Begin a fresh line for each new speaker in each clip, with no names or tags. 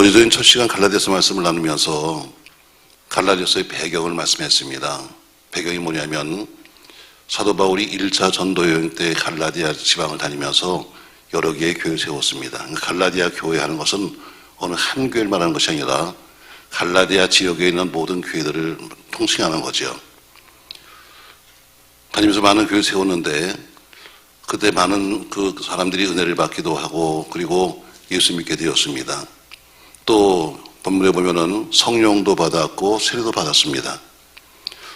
어제 저희는 첫 시간 갈라디아서 말씀을 나누면서 갈라디아서의 배경을 말씀했습니다. 배경이 뭐냐면 사도 바울이 1차 전도 여행 때 갈라디아 지방을 다니면서 여러 개의 교회를 세웠습니다. 갈라디아 교회 하는 것은 어느 한 교회를 말하는 것이 아니라 갈라디아 지역에 있는 모든 교회들을 통칭하는 거죠. 다니면서 많은 교회를 세웠는데 그때 많은 그 사람들이 은혜를 받기도 하고 그리고 예수 믿게 되었습니다. 또 본문에 보면은 성령도 받았고 세례도 받았습니다.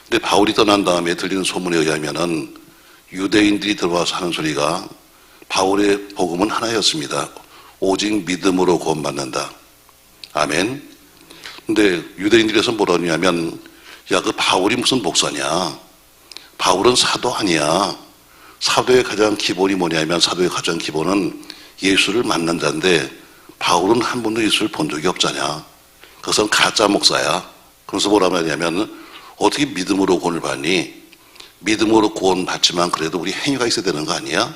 근데 바울이 떠난 다음에 들리는 소문에 의하면은 유대인들이 들어와서 하는 소리가 바울의 복음은 하나였습니다. 오직 믿음으로 구원받는다. 아멘. 근데 유대인들에서 뭐라 하냐면 야, 그 바울이 무슨 목사냐? 바울은 사도 아니야. 사도의 가장 기본이 뭐냐면 사도의 가장 기본은 예수를 만난 자인데 바울은 한 번도 예수를 본 적이 없잖냐. 그것은 가짜 목사야. 그래서 뭐라고 하냐면 어떻게 믿음으로 구원을 받니? 믿음으로 구원 받지만 그래도 우리 행위가 있어야 되는 거 아니야?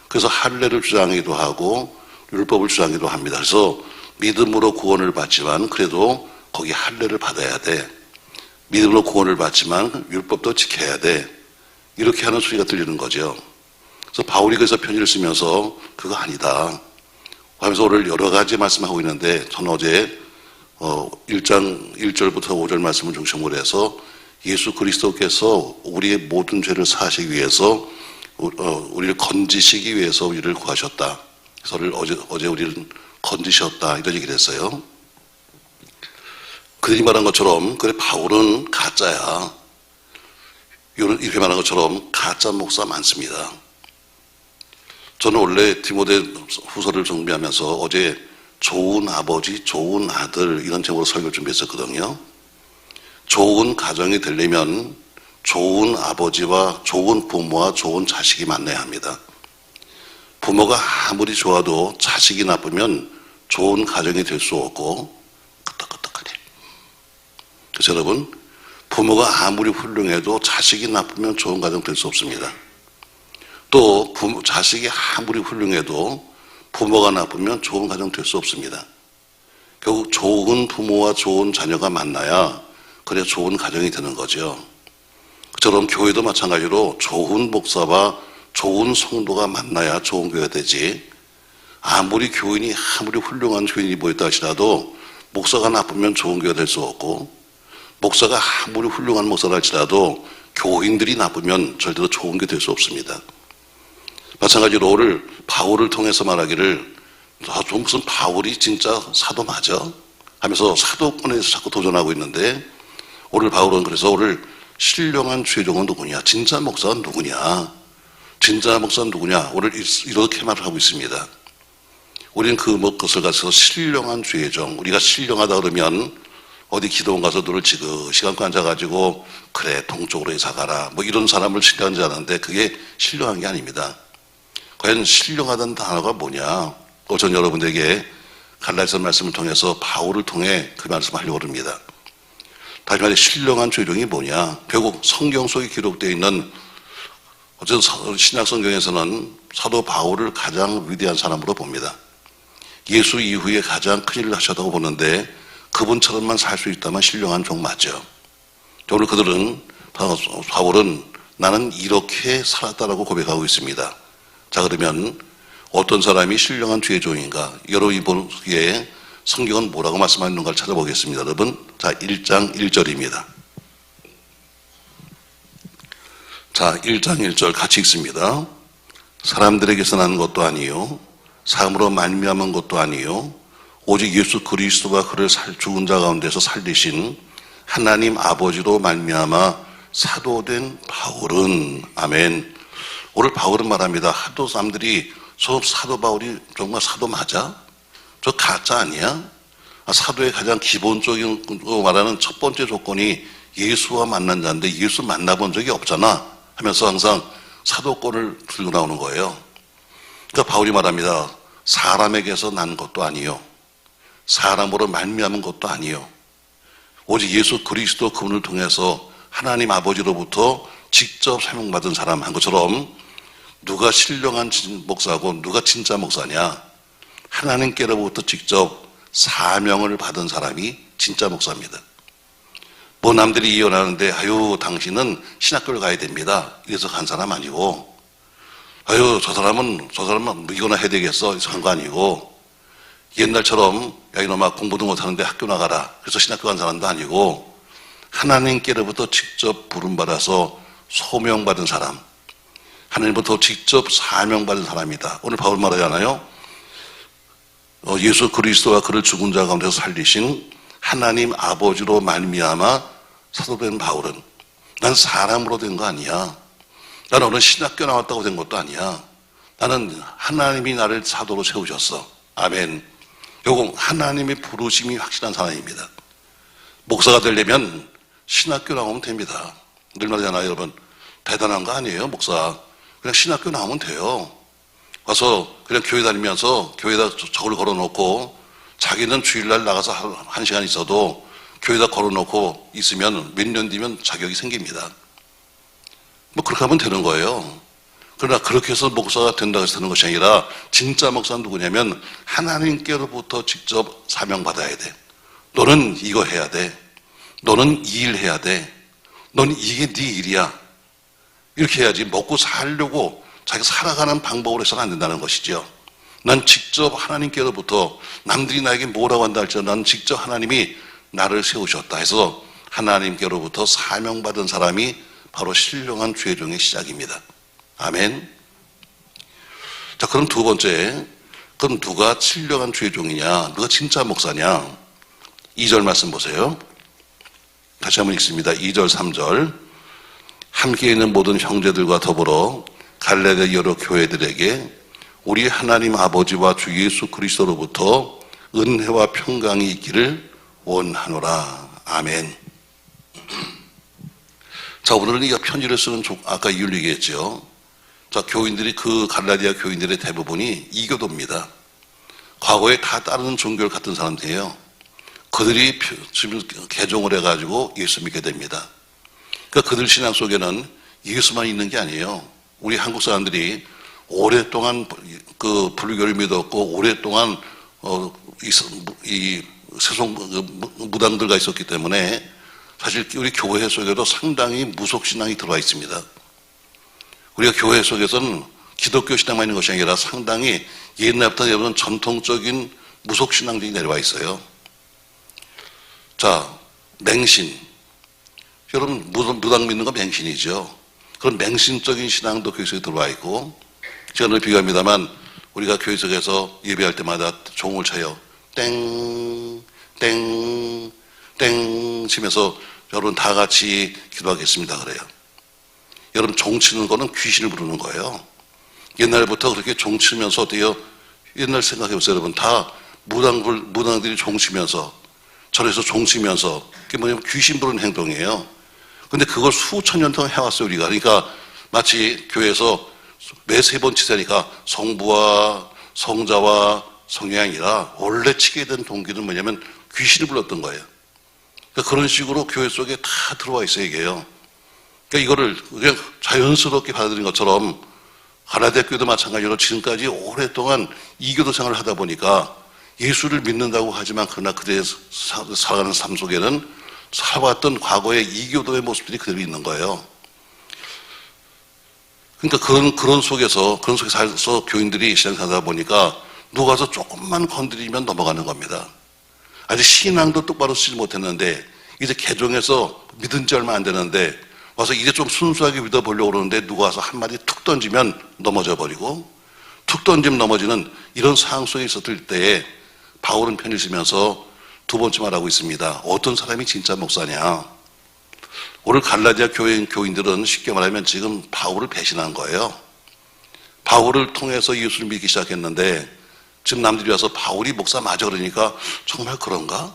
그래서 할례를 주장하기도 하고 율법을 주장하기도 합니다. 그래서 믿음으로 구원을 받지만 그래도 거기 할례를 받아야 돼. 믿음으로 구원을 받지만 율법도 지켜야 돼. 이렇게 하는 소리가 들리는 거죠. 그래서 바울이 그래서 편지를 쓰면서 그거 아니다 하면서 오늘 여러 가지 말씀하고 있는데 저는 어제 1장 1절부터 5절 말씀을 중심으로 해서 예수 그리스도께서 우리의 모든 죄를 사하시기 위해서 우리를 건지시기 위해서 우리를 구하셨다. 그래서 어제 우리를 건지셨다 이런 얘기를 했어요. 그들이 말한 것처럼 그래 바울은 가짜야. 이렇게 말한 것처럼 가짜 목사 많습니다. 저는 원래 디모데 후서를 정비하면서 어제 좋은 아버지, 좋은 아들 이런 제목으로 설교를 준비했었거든요. 좋은 가정이 되려면 좋은 아버지와 좋은 부모와 좋은 자식이 만나야 합니다. 부모가 아무리 좋아도 자식이 나쁘면 좋은 가정이 될 수 없고 끄떡끄떡하네. 그래서 여러분 부모가 아무리 훌륭해도 자식이 나쁘면 좋은 가정 될 수 없습니다. 또 자식이 아무리 훌륭해도 부모가 나쁘면 좋은 가정 될 수 없습니다. 결국 좋은 부모와 좋은 자녀가 만나야 그래야 좋은 가정이 되는 거죠. 그처럼 교회도 마찬가지로 좋은 목사와 좋은 성도가 만나야 좋은 교회가 되지. 아무리 교인이 아무리 훌륭한 교인이 모였다 할지라도 목사가 나쁘면 좋은 교회가 될 수 없고 목사가 아무리 훌륭한 목사라 할지라도 교인들이 나쁘면 절대로 좋은 게 될 수 없습니다. 마찬가지로 오늘 바울을 통해서 말하기를 무슨 바울이 진짜 사도 맞아? 하면서 사도권에서 자꾸 도전하고 있는데 오늘 바울은 그래서 오늘 신령한 죄종은 누구냐? 진짜 목사는 누구냐? 진짜 목사는 누구냐? 오늘 이렇게 말을 하고 있습니다. 우리는 그것을 가서 신령한 죄종, 우리가 신령하다 그러면 어디 기도원 가서 눈을 지그시 감고 앉아가지고 그래 동쪽으로 이사 가라 뭐 이런 사람을 신령한 줄 아는데 그게 신령한 게 아닙니다. 과연 신령하다는 단어가 뭐냐? 저는 여러분들에게 갈라디아서 말씀을 통해서 바울을 통해 그 말씀을 하려고 합니다. 다시 말해 신령한 죄종이 뭐냐? 결국 성경 속에 기록되어 있는 어쨌든 신약 성경에서는 사도 바울을 가장 위대한 사람으로 봅니다. 예수 이후에 가장 큰 일을 하셨다고 보는데 그분처럼만 살 수 있다면 신령한 종 맞죠. 오늘 바울은 나는 이렇게 살았다라고 고백하고 있습니다. 자 그러면 어떤 사람이 신령한 죄종인가? 여러분 이번에 성경은 뭐라고 말씀하는가를 찾아보겠습니다. 여러분 자 1장 1절입니다. 자 1장 1절 같이 읽습니다. 사람들에게서 난 것도 아니요 사람으로 말미암은 것도 아니요 오직 예수 그리스도가 그를 죽은 자 가운데서 살리신 하나님 아버지로 말미암아 사도된 바울은 아멘. 오늘 바울은 말합니다. 하도 사람들이 저 사도 바울이 정말 사도 맞아? 저 가짜 아니야? 사도의 가장 기본적인 말하는 첫 번째 조건이 예수와 만난 자인데 예수 만나본 적이 없잖아 하면서 항상 사도권을 들고 나오는 거예요. 그러니까 바울이 말합니다. 사람에게서 난 것도 아니요 사람으로 말미암은 것도 아니요 오직 예수 그리스도 그분을 통해서 하나님 아버지로부터 직접 사명받은 사람 한 것처럼 누가 신령한 목사고 누가 진짜 목사냐? 하나님께로부터 직접 사명을 받은 사람이 진짜 목사입니다. 뭐 남들이 이혼하는데 아유 당신은 신학교를 가야 됩니다. 이래서 간 사람 아니고 아유 저 사람은 이거나 해야 되겠어 이래서 간 거 아니고 옛날처럼 야 이놈아 공부도 못하는데 학교 나가라 그래서 신학교 간 사람도 아니고 하나님께로부터 직접 부름받아서 소명받은 사람, 하나님부터 직접 사명받은 사람이다. 오늘 바울 말하잖아요. 예수 그리스도와 그를 죽은 자 가운데서 살리신 하나님 아버지로 말미암아 사도된 바울은 난 사람으로 된 거 아니야. 나는 어느 신학교 나왔다고 된 것도 아니야. 나는 하나님이 나를 사도로 세우셨어. 아멘. 요거 하나님의 부르심이 확실한 사람입니다. 목사가 되려면 신학교 나오면 됩니다. 늘 말하잖아요, 여러분. 대단한 거 아니에요, 목사. 그냥 신학교 나오면 돼요. 와서 그냥 교회 다니면서 교회에다 저걸 걸어놓고 자기는 주일날 나가서 한 시간 있어도 교회에다 걸어놓고 있으면 몇 년 뒤면 자격이 생깁니다. 뭐 그렇게 하면 되는 거예요. 그러나 그렇게 해서 목사가 된다고 해서 되는 것이 아니라 진짜 목사는 누구냐면 하나님께로부터 직접 사명받아야 돼. 너는 이거 해야 돼. 너는 이 일 해야 돼. 너는 이게 네 일이야. 이렇게 해야지 먹고 살려고 자기가 살아가는 방법으로 해서는 안 된다는 것이죠. 난 직접 하나님께로부터 남들이 나에게 뭐라고 한다 할지라도 난 직접 하나님이 나를 세우셨다 해서 하나님께로부터 사명받은 사람이 바로 신령한 주의 종의 시작입니다. 아멘. 자, 그럼 두 번째, 그럼 누가 신령한 주의 종이냐? 누가 진짜 목사냐? 2절 말씀 보세요. 다시 한번 읽습니다. 2절, 3절. 함께 있는 모든 형제들과 더불어 갈라디아 여러 교회들에게 우리 하나님 아버지와 주 예수 그리스도로부터 은혜와 평강이 있기를 원하노라. 아멘. 자, 오늘은 이 편지를 쓰는 아까 이유를 얘기했죠. 자, 교인들이 그 갈라디아 교인들의 대부분이 이교도입니다. 과거에 다 다른 종교를 갖던 사람들이에요. 그들이 지금 개종을 해가지고 예수 믿게 됩니다. 그러니까 그들 신앙 속에는 예수만 있는 게 아니에요. 우리 한국 사람들이 오랫동안 그 불교를 믿었고 오랫동안 이 세속 무당들과 있었기 때문에 사실 우리 교회 속에도 상당히 무속 신앙이 들어와 있습니다. 우리가 교회 속에서는 기독교 신앙만 있는 것이 아니라 상당히 옛날부터 여러분 전통적인 무속 신앙들이 내려와 있어요. 자, 맹신. 여러분 무당 믿는 건 맹신이죠. 그런 맹신적인 신앙도 교회 속에 들어와 있고, 제가 늘 비교합니다만 우리가 교회 속에서 예배할 때마다 종을 쳐요. 땡, 땡, 땡 치면서 여러분 다 같이 기도하겠습니다 그래요. 여러분 종 치는 거는 귀신을 부르는 거예요. 옛날부터 그렇게 종 치면서 어때요? 옛날 생각해보세요 여러분. 다 무당들이 종 치면서 절에서 종 치면서 그게 뭐냐면 귀신 부르는 행동이에요. 근데 그걸 수천 년 동안 해왔어요 우리가. 그러니까 마치 교회에서 매 세 번 치자니까 성부와 성자와 성령이 아니라 원래 치게 된 동기는 뭐냐면 귀신을 불렀던 거예요. 그러니까 그런 식으로 교회 속에 다 들어와 있어요 이게요. 그러니까 이거를 그냥 자연스럽게 받아들인 것처럼 갈라디아 교회도 마찬가지로 지금까지 오랫동안 이교도 생활을 하다 보니까 예수를 믿는다고 하지만 그러나 그들의 살아가는 삶 속에는 살아왔던 과거의 이교도의 모습들이 그대로 있는 거예요. 그러니까 그런 속에서 살아서 교인들이 신앙생활 하다 보니까 누가 와서 조금만 건드리면 넘어가는 겁니다. 아직 신앙도 똑바로 쓰지 못했는데 이제 개종해서 믿은 지 얼마 안 되는데 와서 이제 좀 순수하게 믿어보려고 그러는데 누가 와서 한마디 툭 던지면 넘어져 버리고 툭 던지면 넘어지는 이런 상황 속에 있었을 때에 바울은 편지를 쓰면서 두 번째 말하고 있습니다. 어떤 사람이 진짜 목사냐? 오늘 갈라디아 교인들은 쉽게 말하면 지금 바울을 배신한 거예요. 바울을 통해서 예수를 믿기 시작했는데 지금 남들이 와서 바울이 목사 맞아 그러니까 정말 그런가?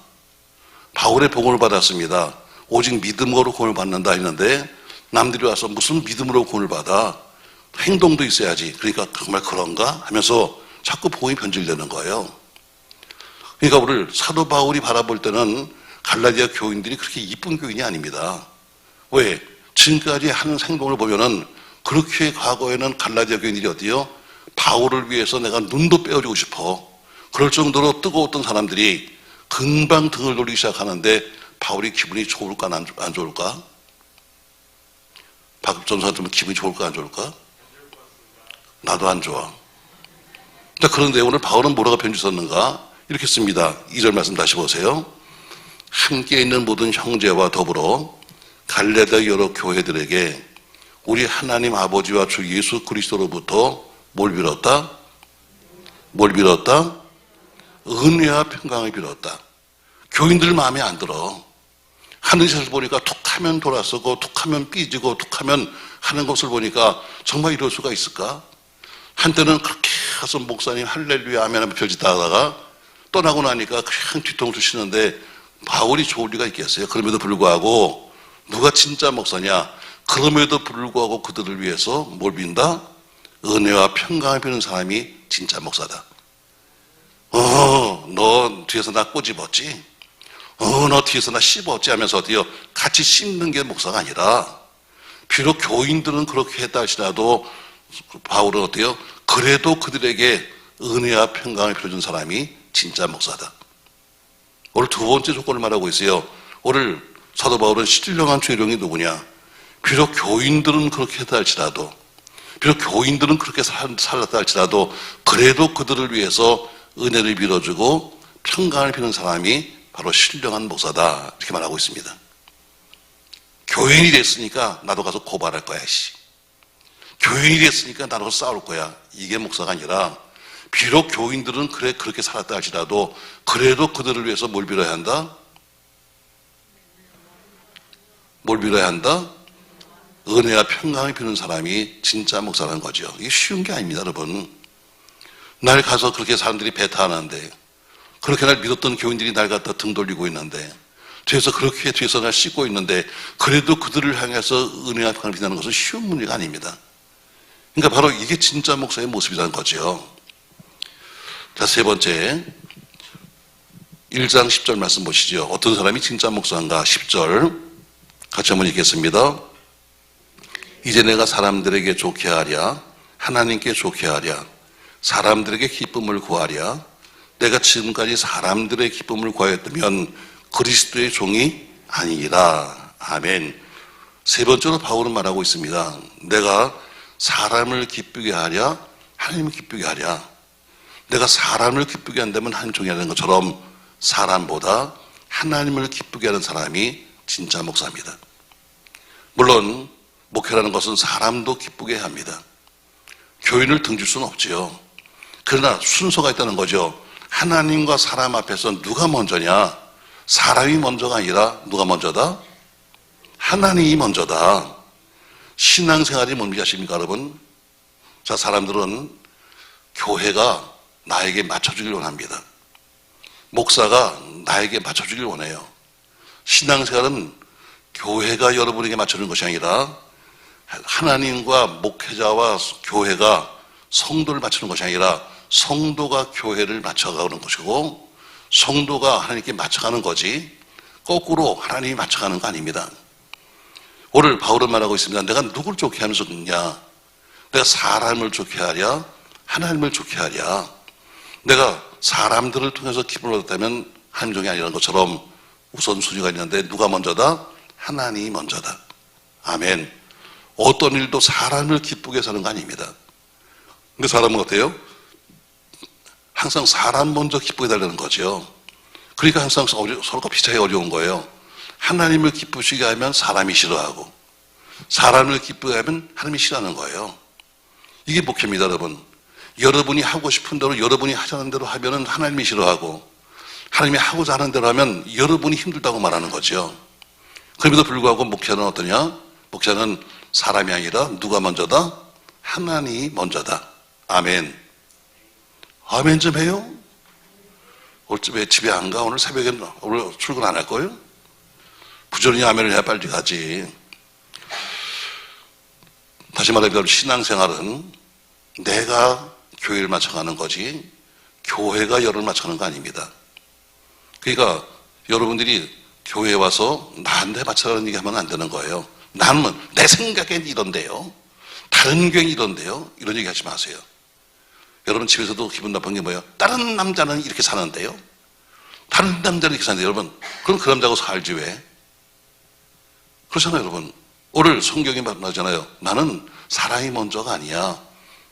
바울의 복음을 받았습니다. 오직 믿음으로 구원을 받는다 했는데 남들이 와서 무슨 믿음으로 구원을 받아? 행동도 있어야지. 그러니까 정말 그런가? 하면서 자꾸 복음이 변질되는 거예요. 그러니까 오늘 사도 바울이 바라볼 때는 갈라디아 교인들이 그렇게 이쁜 교인이 아닙니다. 왜? 지금까지 하는 행동을 보면은 그렇게 과거에는 갈라디아 교인들이 어때요? 바울을 위해서 내가 눈도 빼어주고 싶어. 그럴 정도로 뜨거웠던 사람들이 금방 등을 돌리기 시작하는데 바울이 기분이 좋을까 안 좋을까? 박 전사한테는 기분이 좋을까 안 좋을까? 나도 안 좋아. 그런데 오늘 바울은 뭐라고 편지 썼는가? 이렇게 씁니다. 2절 말씀 다시 보세요. 함께 있는 모든 형제와 더불어 갈레다 여러 교회들에게 우리 하나님 아버지와 주 예수 그리스도로부터 뭘 빌었다? 뭘 빌었다? 은혜와 평강을 빌었다. 교인들 마음에 안 들어. 하는 짓을 보니까 툭하면 돌아서고 툭하면 삐지고 툭하면 하는 것을 보니까 정말 이럴 수가 있을까? 한때는 그렇게 가서 목사님 할렐루야 아멘 하면 별짓다 하다가 떠나고 나니까 그냥 뒤통수 치는데 바울이 좋을 리가 있겠어요? 그럼에도 불구하고 누가 진짜 목사냐? 그럼에도 불구하고 그들을 위해서 뭘 빈다? 은혜와 평강을 비는 사람이 진짜 목사다. 너 뒤에서 나 꼬집었지? 너 뒤에서 나 씹었지? 하면서 어때요? 같이 씹는 게 목사가 아니라 비록 교인들은 그렇게 했다 할지라도 바울은 어때요? 그래도 그들에게 은혜와 평강을 빌어준 사람이 진짜 목사다. 오늘 두 번째 조건을 말하고 있어요. 오늘 사도 바울은 신령한 죄령이 누구냐? 비록 교인들은 그렇게 했다 할지라도 비록 교인들은 그렇게 살았다 할지라도 그래도 그들을 위해서 은혜를 빌어주고 평강을 비는 사람이 바로 신령한 목사다. 이렇게 말하고 있습니다. 교인이 됐으니까 나도 가서 고발할 거야. 교인이 됐으니까 나도 가서 싸울 거야. 이게 목사가 아니라 비록 교인들은 그렇게 살았다 할지라도 그래도 그들을 위해서 뭘 빌어야 한다? 뭘 빌어야 한다? 은혜와 평강을 비는 사람이 진짜 목사라는 거죠. 이게 쉬운 게 아닙니다, 여러분. 날 가서 그렇게 사람들이 배타하는데 그렇게 날 믿었던 교인들이 날 갖다 등 돌리고 있는데 뒤에서 날 씻고 있는데 그래도 그들을 향해서 은혜와 평강을 비는 것은 쉬운 문제가 아닙니다. 그러니까 바로 이게 진짜 목사의 모습이라는 거죠. 자, 세 번째 1장 10절 말씀 보시죠. 어떤 사람이 진짜 목사인가? 10절 같이 한번 읽겠습니다. 이제 내가 사람들에게 좋게 하랴 하나님께 좋게 하랴 사람들에게 기쁨을 구하랴 내가 지금까지 사람들의 기쁨을 구하였다면 그리스도의 종이 아니니라. 아멘. 세 번째로 바울은 말하고 있습니다. 내가 사람을 기쁘게 하랴 하나님을 기쁘게 하랴. 내가 사람을 기쁘게 한다면 하나님 종이 하는 것처럼 사람보다 하나님을 기쁘게 하는 사람이 진짜 목사입니다. 물론 목회라는 것은 사람도 기쁘게 합니다. 교인을 등질 수는 없지요. 그러나 순서가 있다는 거죠. 하나님과 사람 앞에서 누가 먼저냐? 사람이 먼저가 아니라 누가 먼저다? 하나님이 먼저다. 신앙생활이 뭔지 아십니까, 여러분? 자, 사람들은 교회가 나에게 맞춰주길 원합니다. 목사가 나에게 맞춰주길 원해요. 신앙생활은 교회가 여러분에게 맞춰주는 것이 아니라 하나님과 목회자와 교회가 성도를 맞추는 것이 아니라 성도가 교회를 맞춰가는 것이고 성도가 하나님께 맞춰가는 거지 거꾸로 하나님이 맞춰가는 거 아닙니다. 오늘 바울은 말하고 있습니다. 내가 누굴 좋게 하면서 듣냐? 내가 사람을 좋게 하랴? 하나님을 좋게 하랴? 내가 사람들을 통해서 기쁨을 얻었다면 하나님 종이 아니라는 것처럼 우선순위가 있는데 누가 먼저다? 하나님이 먼저다. 아멘. 어떤 일도 사람을 기쁘게 사는 거 아닙니다. 근데 사람은 어때요? 항상 사람 먼저 기쁘게 달라는 거죠. 그러니까 항상 서로가 비슷하게 어려운 거예요. 하나님을 기쁘시게 하면 사람이 싫어하고 사람을 기쁘게 하면 하나님이 싫어하는 거예요. 이게 목회입니다, 여러분. 여러분이 하고 싶은 대로 여러분이 하자는 대로 하면은 하나님이 싫어하고 하나님이 하고자 하는 대로 하면 여러분이 힘들다고 말하는 거죠. 그럼에도 불구하고 목회는 어떠냐? 목회는 사람이 아니라 누가 먼저다? 하나님이 먼저다. 아멘. 아멘 좀 해요? 오늘 집에 안 가? 오늘 새벽에 오늘 출근 안 할 거예요? 부지런히 아멘을 해야 빨리 가지. 다시 말하면 신앙생활은 내가 교회를 맞춰가는 거지 교회가 여러분을 맞춰가는 거 아닙니다. 그러니까 여러분들이 교회에 와서 나한테 맞춰가는 얘기 하면 안 되는 거예요. 나는 내 생각엔 이런데요. 다른 교회는 이런데요. 이런 얘기 하지 마세요. 여러분 집에서도 기분 나쁜 게 뭐예요? 다른 남자는 이렇게 사는데요. 다른 남자는 이렇게 사는데 여러분 그럼 그 남자하고 살지 왜? 그렇잖아요 여러분. 오늘 성경이 말하잖아요. 나는 사랑이 먼저가 아니야.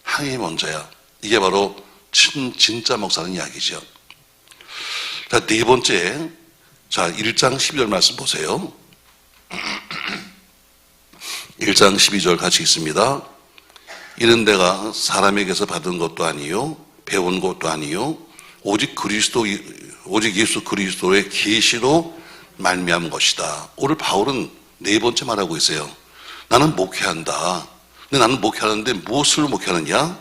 항이 먼저야. 이게 바로 진짜 목사는 이야기죠. 자, 네 번째. 자, 1장 12절 말씀 보세요. 1장 12절 같이 읽습니다. 이는 내가 사람에게서 받은 것도 아니요 배운 것도 아니요 오직 예수 그리스도의 계시로 말미암은 것이다. 오늘 바울은 네 번째 말하고 있어요. 나는 목회한다. 근데 나는 목회하는데 무엇을 목회하느냐?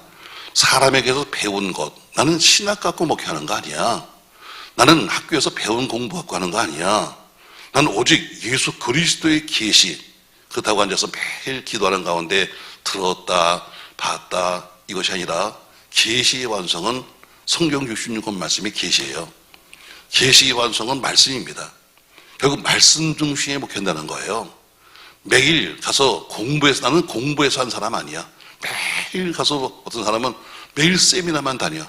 사람에게서 배운 것. 나는 신학 갖고 목회하는 거 아니야. 나는 학교에서 배운 공부 갖고 하는 거 아니야. 나는 오직 예수 그리스도의 계시. 그렇다고 앉아서 매일 기도하는 가운데 들었다 봤다 이것이 아니라 계시의 완성은 성경 66권 말씀의 계시예요. 계시의 완성은 말씀입니다. 결국 말씀 중심에 목회한다는 거예요. 매일 가서 나는 공부해서 한 사람 아니야. 매일 가서 어떤 사람은 매일 세미나만 다녀.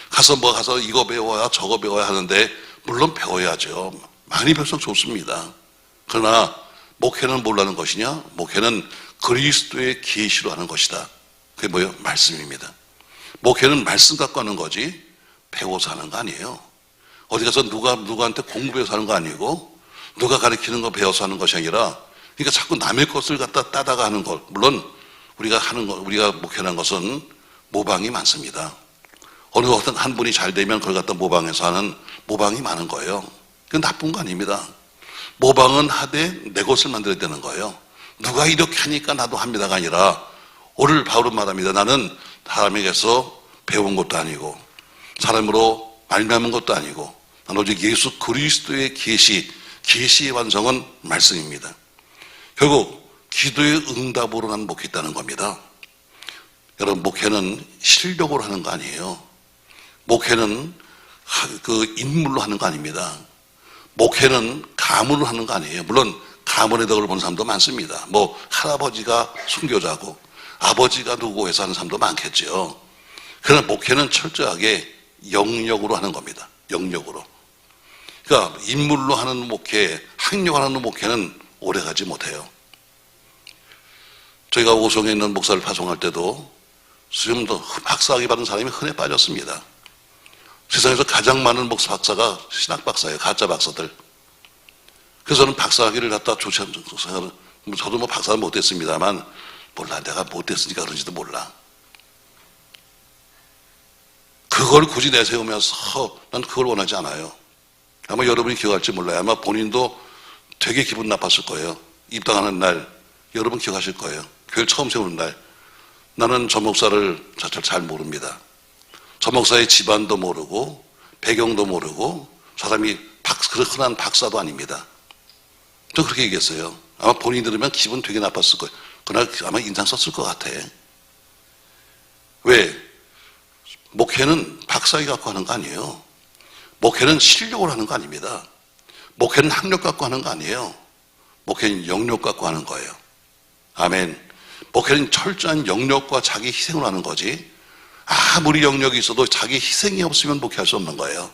가서 이거 배워야 저거 배워야 하는데 물론 배워야죠. 많이 배울수록 좋습니다. 그러나 목회는 뭘 하는 것이냐? 목회는 그리스도의 계시로 하는 것이다. 그게 뭐예요? 말씀입니다. 목회는 말씀 갖고 하는 거지 배워서 하는 거 아니에요. 어디 가서 누구한테 공부해서 하는 거 아니고 누가 가르치는 거 배워서 하는 것이 아니라 그러니까 자꾸 남의 것을 갖다 따다가 하는 것. 물론 우리가 목회하는 것은 모방이 많습니다. 어느 한 분이 잘 되면 그걸 갖다 모방해서 하는 모방이 많은 거예요. 그건 나쁜 거 아닙니다. 모방은 하되 내 것을 만들어야 되는 거예요. 누가 이렇게 하니까 나도 합니다가 아니라 오늘 바울은 말합니다. 나는 사람에게서 배운 것도 아니고 사람으로 말미암은 것도 아니고 나는 오직 예수 그리스도의 계시의 완성은 말씀입니다. 결국 기도의 응답으로 난 목회했다는 겁니다. 여러분 목회는 실력으로 하는 거 아니에요. 목회는 그 인물로 하는 거 아닙니다. 목회는 가문으로 하는 거 아니에요. 물론 가문의 덕을 본 사람도 많습니다. 뭐 할아버지가 순교자고 아버지가 누구 해서 하는 사람도 많겠죠. 그러나 목회는 철저하게 영역으로 하는 겁니다. 영역으로. 그러니까 인물로 하는 목회, 학력을 하는 목회는 오래가지 못해요. 저희가 오송에 있는 목사를 파송할 때도 지금도 박사학위 받은 사람이 흔해 빠졌습니다. 세상에서 가장 많은 목사 박사가 신학 박사예요. 가짜 박사들. 그래서 저는 박사학위를 갖다 저도 뭐 박사는 못했습니다만 몰라. 내가 못했으니까 그런지도 몰라. 그걸 굳이 내세우면서 난 그걸 원하지 않아요. 아마 여러분이 기억할지 몰라요. 아마 본인도 되게 기분 나빴을 거예요. 입당하는 날 여러분 기억하실 거예요. 교회를 처음 세우는 날 나는 저 목사를 잘 모릅니다. 저 목사의 집안도 모르고 배경도 모르고 사람이 흔한 박사도 아닙니다. 저 그렇게 얘기했어요. 아마 본인이 들으면 기분 되게 나빴을 거예요. 그날 아마 인상 썼을 것 같아. 왜? 목회는 박사학위 갖고 하는 거 아니에요. 목회는 실력으로 하는 거 아닙니다. 목회는 학력 갖고 하는 거 아니에요. 목회는 영역 갖고 하는 거예요. 아멘. 목회는 철저한 영역과 자기 희생을 하는 거지 아무리 영역이 있어도 자기 희생이 없으면 목회할 수 없는 거예요.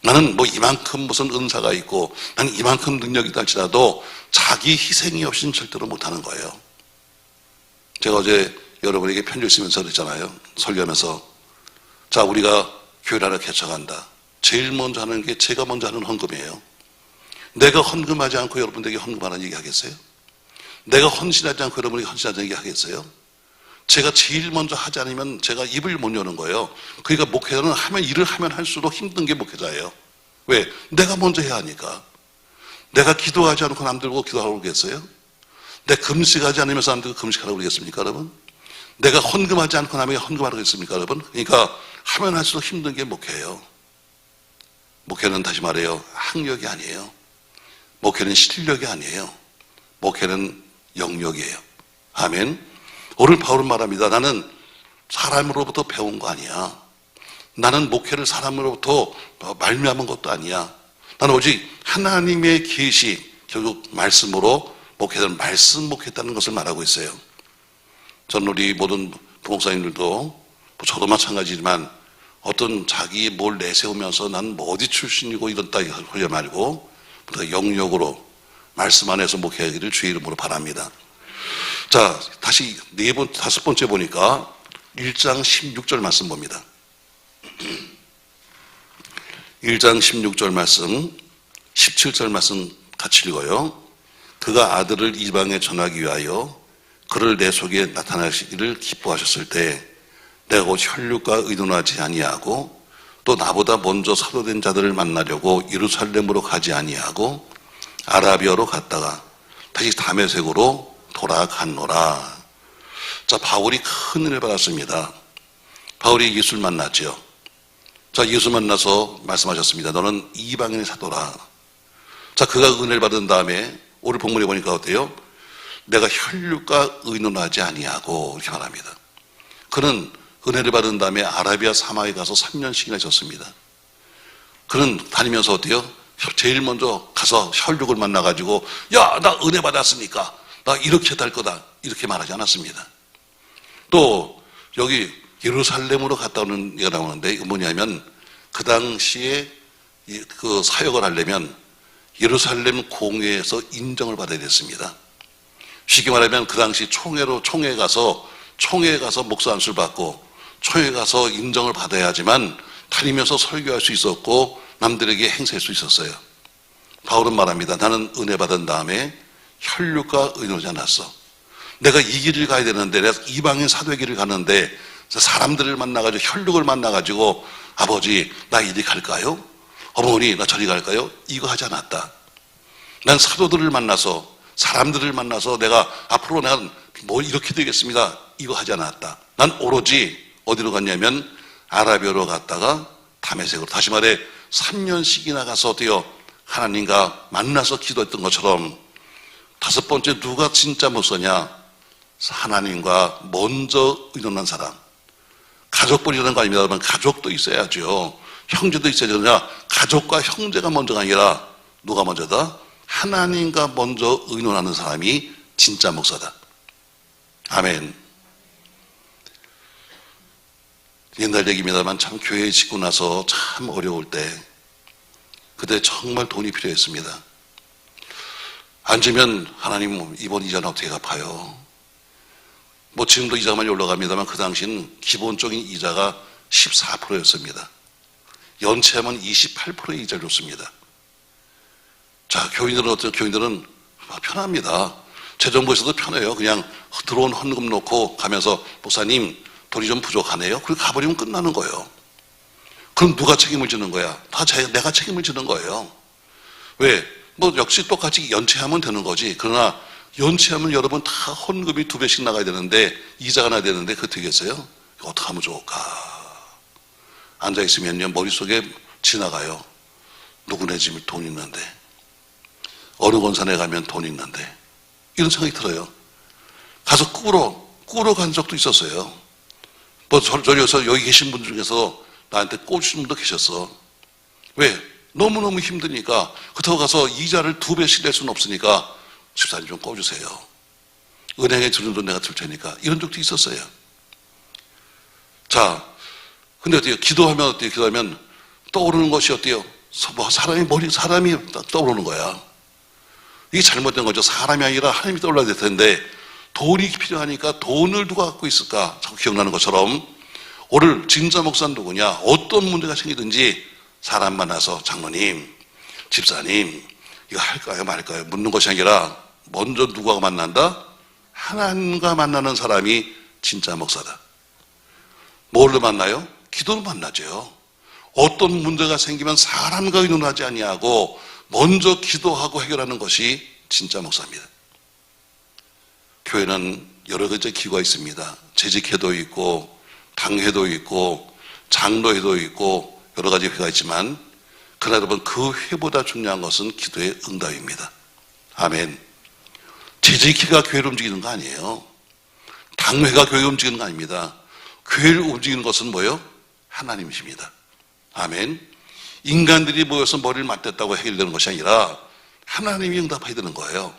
나는 뭐 이만큼 무슨 은사가 있고 나는 이만큼 능력이 있다 할지라도 자기 희생이 없이는 절대로 못하는 거예요. 제가 어제 여러분에게 편지 쓰면서 그랬잖아요. 설교하면서 자 우리가 교회를 하나 개척한다. 제일 먼저 하는 게 제가 먼저 하는 헌금이에요. 내가 헌금하지 않고 여러분들에게 헌금하라는 얘기 하겠어요? 내가 헌신하지 않고 여러분에게 헌신하자는 얘기 하겠어요? 제가 제일 먼저 하지 않으면 제가 입을 못 여는 거예요. 그러니까 목회자는 일을 하면 할수록 힘든 게 목회자예요. 왜? 내가 먼저 해야 하니까. 내가 기도하지 않고 남들고 기도하라고 그러겠어요? 내가 금식하지 않으면서 남들고 금식하라고 그러겠습니까 여러분? 내가 헌금하지 않고 남에게 헌금하라고 했습니까 여러분? 그러니까 하면 할수록 힘든 게 목회예요. 목회는 다시 말해요. 학력이 아니에요. 목회는 실력이 아니에요. 목회는 영역이에요. 아멘. 오늘 바울은 말합니다. 나는 사람으로부터 배운 거 아니야. 나는 목회를 사람으로부터 말미암은 것도 아니야. 나는 오직 하나님의 계시, 결국 말씀으로 목회자는 말씀 목회했다는 것을 말하고 있어요. 저는 우리 모든 부목사님들도 저도 마찬가지지만 어떤 자기 뭘 내세우면서 난 뭐 어디 출신이고 이런 따위 하지 말고 영역으로 말씀 안에서 목회하기를 주의 이름으로 바랍니다. 자, 다시 다섯 번째 보니까 1장 16절 말씀 봅니다. 1장 16절 말씀, 17절 말씀 같이 읽어요. 그가 아들을 이방에 전하기 위하여 그를 내 속에 나타나시기를 기뻐하셨을 때 내가 곧 혈육과 의논하지 아니하고 또 나보다 먼저 사도된 자들을 만나려고 예루살렘으로 가지 아니하고 아라비아로 갔다가 다시 다메섹으로 돌아갔노라. 자, 바울이 큰 은혜를 받았습니다. 바울이 예수를 만났죠. 자, 예수 만나서 말씀하셨습니다. 너는 이방인의 사도라. 자, 그가 은혜를 받은 다음에 오늘 본문에 보니까 어때요? 내가 혈육과 의논하지 아니하고 이렇게 말합니다. 그는 은혜를 받은 다음에 아라비아 사막에 가서 3년씩이나 있었습니다. 그는 다니면서 어때요? 제일 먼저 가서 혈육을 만나가지고 야, 나 은혜 받았으니까 나 이렇게 될 거다 이렇게 말하지 않았습니다. 또 여기 예루살렘으로 갔다 오는 얘기가 나오는데 이거 뭐냐면 그 당시에 그 사역을 하려면 예루살렘 공회에서 인정을 받아야 됐습니다. 쉽게 말하면 그 당시 총회에 가서 목사 안수를 받고 총회에 가서 인정을 받아야지만 다니면서 설교할 수 있었고 남들에게 행세할 수 있었어요. 바울은 말합니다. 나는 은혜 받은 다음에 혈육과 의논하지 않았어. 내가 이 길을 가야 되는데 내가 이방인 사도의 길을 가는데 사람들을 만나가지고 혈육을 만나가지고 아버지 나 이리 갈까요? 어머니 나 저리 갈까요? 이거 하지 않았다. 난 사도들을 만나서 사람들을 만나서 내가 앞으로 내가 뭐 이렇게 되겠습니다. 이거 하지 않았다. 난 오로지 어디로 갔냐면 아라비아로 갔다가 다메섹으로, 다시 말해 3년씩이나 가서 어때요? 하나님과 만나서 기도했던 것처럼 다섯 번째 누가 진짜 목사냐? 하나님과 먼저 의논한 사람. 가족뿐이라는 거 아닙니다. 여러분 가족도 있어야죠. 형제도 있어야 되냐? 가족과 형제가 먼저가 아니라 누가 먼저다? 하나님과 먼저 의논하는 사람이 진짜 목사다. 아멘. 옛날 얘기입니다만 참 교회 짓고 나서 참 어려울 때 그때 정말 돈이 필요했습니다. 앉으면 하나님 이번 이자는 어떻게 갚아요? 뭐 지금도 이자가 많이 올라갑니다만 그 당시는 기본적인 이자가 14%였습니다. 연체하면 28%의 이자를 줬습니다. 자, 교인들은 편합니다. 재정부에서도 편해요. 그냥 들어온 헌금 놓고 가면서 목사님 돈이 좀 부족하네요. 그리고 가버리면 끝나는 거예요. 그럼 누가 책임을 지는 거야? 내가 책임을 지는 거예요. 왜? 뭐 역시 똑같이 연체하면 되는 거지. 그러나 연체하면 여러분 다 헌금이 2배씩 나가야 되는데 이자가 나야 되는데 그거 되겠어요? 어떻게 하면 좋을까? 앉아있으면요 머릿속에 지나가요. 누구네 집에 돈 있는데 어느 권산에 가면 돈 있는데 이런 생각이 들어요. 가서 꾸러 간 적도 있었어요. 뭐 저기서 여기 계신 분 중에서 나한테 꽂으신 분도 계셨어. 왜? 너무너무 힘드니까 그렇다고 가서 이자를 2배씩 낼 수는 없으니까 집사님 좀 꽂으세요. 은행에 주는 돈 내가 줄 테니까 이런 적도 있었어요. 자, 근데 어때요? 기도하면 어때요? 기도하면 떠오르는 것이 어때요? 사람이 떠오르는 거야. 이게 잘못된 거죠. 사람이 아니라 하나님이 떠올라야 될 텐데 돈이 필요하니까 돈을 누가 갖고 있을까? 자꾸 기억나는 것처럼 오늘 진짜 목사는 누구냐? 어떤 문제가 생기든지 사람 만나서 장로님, 집사님 이거 할까요 말까요? 묻는 것이 아니라 먼저 누가 만난다? 하나님과 만나는 사람이 진짜 목사다. 뭘로 만나요? 기도로 만나죠. 어떤 문제가 생기면 사람과 의논하지 아니하고 먼저 기도하고 해결하는 것이 진짜 목사입니다. 교회는 여러 가지 기구가 있습니다. 재직회도 있고 당회도 있고 장로회도 있고 여러 가지 회가 있지만 그러나 여러분 그 회보다 중요한 것은 기도의 응답입니다. 아멘. 재직회가 교회를 움직이는 거 아니에요. 당회가 교회를 움직이는 거 아닙니다. 교회를 움직이는 것은 뭐예요? 하나님이십니다. 아멘. 인간들이 모여서 머리를 맞댔다고 해결되는 것이 아니라 하나님이 응답해야 되는 거예요.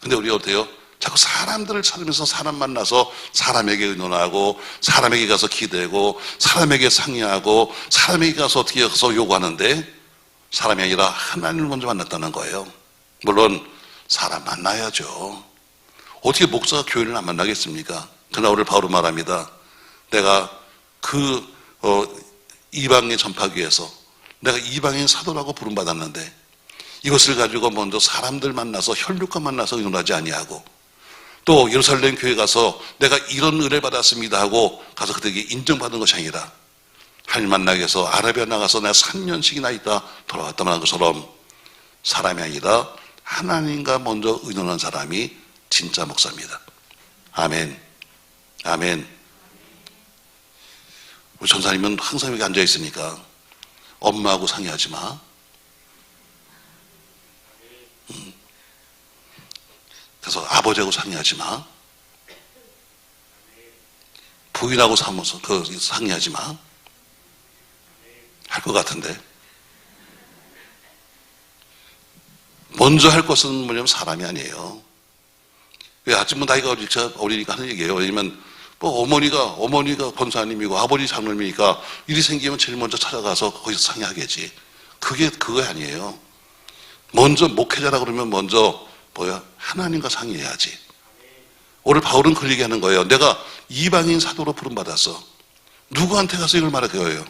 근데 우리가 어때요? 자꾸 사람들을 찾으면서 사람 만나서 사람에게 의논하고 사람에게 가서 기대고 사람에게 상의하고 사람에게 가서 어떻게 해서 요구하는데 사람이 아니라 하나님을 먼저 만났다는 거예요. 물론 사람 만나야죠. 어떻게 목사가 교회를 안 만나겠습니까? 그러나 오늘 바울은 말합니다. 내가 이방에 전파하기 위해서 내가 이방인 사도라고 부름받았는데 이것을 가지고 먼저 사람들 만나서 혈육과 만나서 의논하지 아니하고 또 예루살렘 교회 가서 내가 이런 은혜 받았습니다 하고 가서 그들에게 인정받은 것이 아니라 하나님 만나기 위해서 아라비아 나가서 내가 3년씩이나 있다 돌아왔다 말한 것처럼 사람이 아니라 하나님과 먼저 의논한 사람이 진짜 목사입니다. 아멘. 아멘. 우리 전사님은 항상 여기 앉아 있으니까 엄마하고 상의하지 마. 그래서 아버지하고 상의하지 마. 부인하고 상의하지 마. 할 것 같은데. 먼저 할 것은 뭐냐면 사람이 아니에요. 왜 아직 나이가 어리니까 하는 얘기예요. 왜냐면 어머니가 권사님이고 아버지 장로님이니까 일이 생기면 제일 먼저 찾아가서 거기서 상의하겠지. 그거 아니에요. 먼저 목회자라 그러면 먼저 하나님과 상의해야지. 오늘 바울은 그 얘기하는 거예요. 내가 이방인 사도로 부름받았어. 누구한테 가서 이걸 말할 거예요.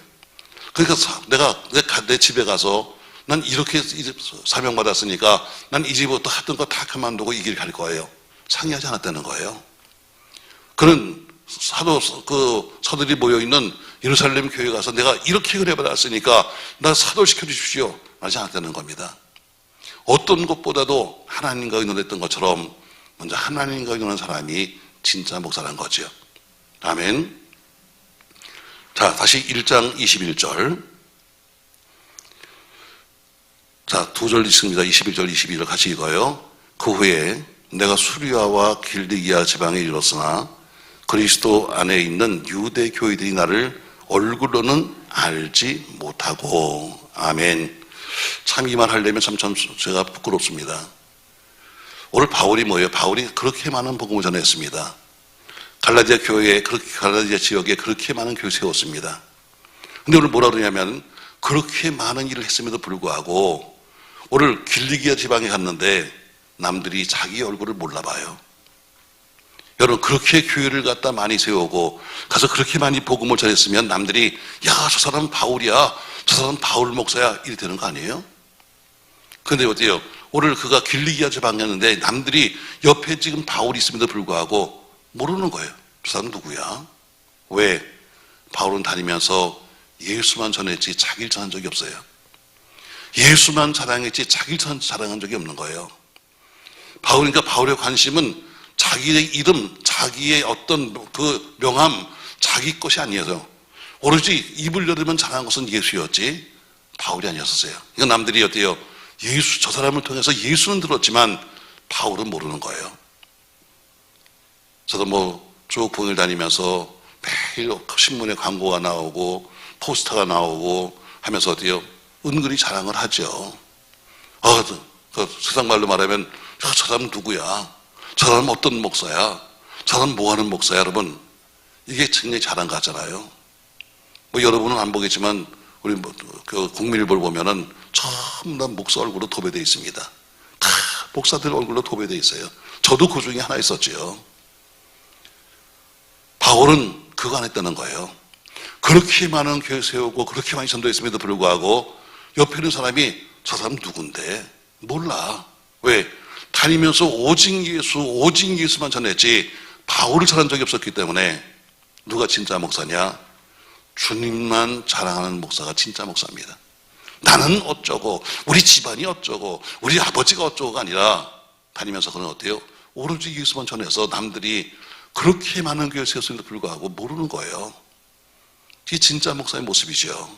그러니까 내가 내 집에 가서 난 이렇게 사명받았으니까 난 이 집부터 하던 거 다 그만두고 이 길 갈 거예요. 상의하지 않았다는 거예요. 그는 서들이 모여있는 예루살렘 교회에 가서 내가 이렇게 은혜 받았으니까 나 사도시켜 주십시오 하지 않았다는 겁니다. 어떤 것보다도 하나님과 의논했던 것처럼 먼저 하나님과 의논한 사람이 진짜 목사라는 거죠. 아멘. 자, 다시 1장 21절. 자, 두 절 읽습니다. 21절, 22절 같이 읽어요. 그 후에 내가 수리아와 길리기아 지방에 이르렀으나 그리스도 안에 있는 유대 교회들이 나를 얼굴로는 알지 못하고. 아멘. 참 이 말 하려면 참 제가 부끄럽습니다. 오늘 바울이 뭐예요? 바울이 그렇게 많은 복음을 전했습니다. 갈라디아 지역에 그렇게 많은 교회 세웠습니다. 근데 오늘 뭐라 그러냐면 그렇게 많은 일을 했음에도 불구하고 오늘 길리기아 지방에 갔는데 남들이 자기 얼굴을 몰라봐요. 여러분 그렇게 교회를 갖다 많이 세우고 가서 그렇게 많이 복음을 전했으면 남들이 야, 저 사람은 바울이야, 저 사람은 바울 목사야 이렇게 되는 거 아니에요? 근데 어때요? 오늘 그가 길리기아 지방이었는데 남들이 옆에 지금 바울이 있음에도 불구하고 모르는 거예요. 저 사람 누구야? 왜? 바울은 다니면서 예수만 전했지 자기를 전한 적이 없어요. 예수만 자랑했지 자기를 자랑한 적이 없는 거예요. 그러니까 바울의 관심은 자기의 이름, 자기의 어떤 그 명함, 자기 것이 아니어서 오로지 입을 열으면 자랑한 것은 예수였지 바울이 아니었어요. 이건 남들이 어때요? 저 사람을 통해서 예수는 들었지만 바울은 모르는 거예요. 저도 쭉 봉일 다니면서 매일 신문에 광고가 나오고 포스터가 나오고 하면서 어때요? 은근히 자랑을 하죠. 세상 말로 말하면 저 사람은 누구야? 저 사람은 어떤 목사야? 저 사람은 뭐 하는 목사야? 여러분 이게 굉장히 자랑 같잖아요. 여러분은 안 보겠지만 우리 국민일보를 보면은 전부 다 목사 얼굴로 도배되어 있습니다. 다 목사들 얼굴로 도배되어 있어요. 저도 그 중에 하나 있었지요. 바울은 그거 안 했다는 거예요. 그렇게 많은 교회 세우고 그렇게 많이 전도했음에도 불구하고 옆에 있는 사람이 저 사람 누군데? 몰라. 왜? 다니면서 오직 예수만 전했지 바울을 전한 적이 없었기 때문에 누가 진짜 목사냐? 주님만 자랑하는 목사가 진짜 목사입니다. 나는 어쩌고 우리 집안이 어쩌고 우리 아버지가 어쩌고가 아니라 다니면서 그는 어때요? 오로지 예수만 전해서 남들이 그렇게 많은 교회 세웠음에도 불구하고 모르는 거예요. 이게 진짜 목사의 모습이죠.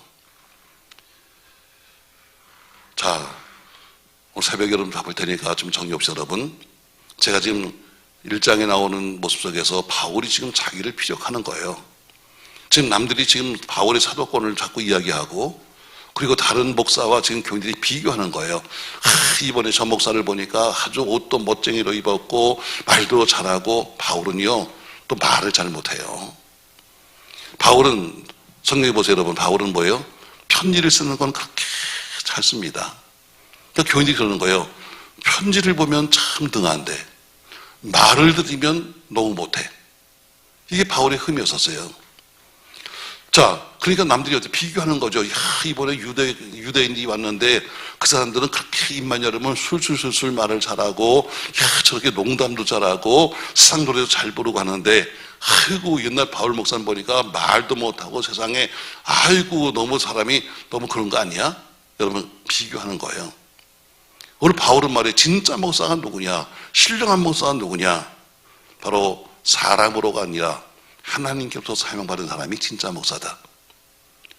자, 오늘 새벽에 여러분 바쁠 테니까 좀 정리 없이 여러분, 제가 지금 1장에 나오는 모습 속에서 바울이 지금 자기를 피력하는 거예요. 지금 남들이 지금 바울의 사도권을 자꾸 이야기하고 그리고 다른 목사와 지금 교인들이 비교하는 거예요. 이번에 저 목사를 보니까 아주 옷도 멋쟁이로 입었고 말도 잘하고 바울은요 또 말을 잘 못해요. 바울은 성경에 보세요 여러분. 바울은 뭐예요? 편지를 쓰는 건 그렇게 잘 씁니다. 그러니까 교인들이 그러는 거예요. 편지를 보면 참 등한데 말을 들으면 너무 못해. 이게 바울의 흠이었었어요. 자, 그러니까 남들이 어떻게 비교하는 거죠. 야, 이번에 유대인이 왔는데 그 사람들은 그렇게 입만 열으면 술술술술 말을 잘하고, 야, 저렇게 농담도 잘하고, 세상 노래도 잘 부르고 하는데, 아이고, 옛날 바울 목사님 보니까 말도 못하고 세상에, 아이고, 너무 사람이 너무 그런 거 아니야? 여러분, 비교하는 거예요. 오늘 바울은 말이에요. 진짜 목사가 누구냐? 신령한 목사가 누구냐? 바로 사람으로가 아니라 하나님께로부터 사명받은 사람이 진짜 목사다.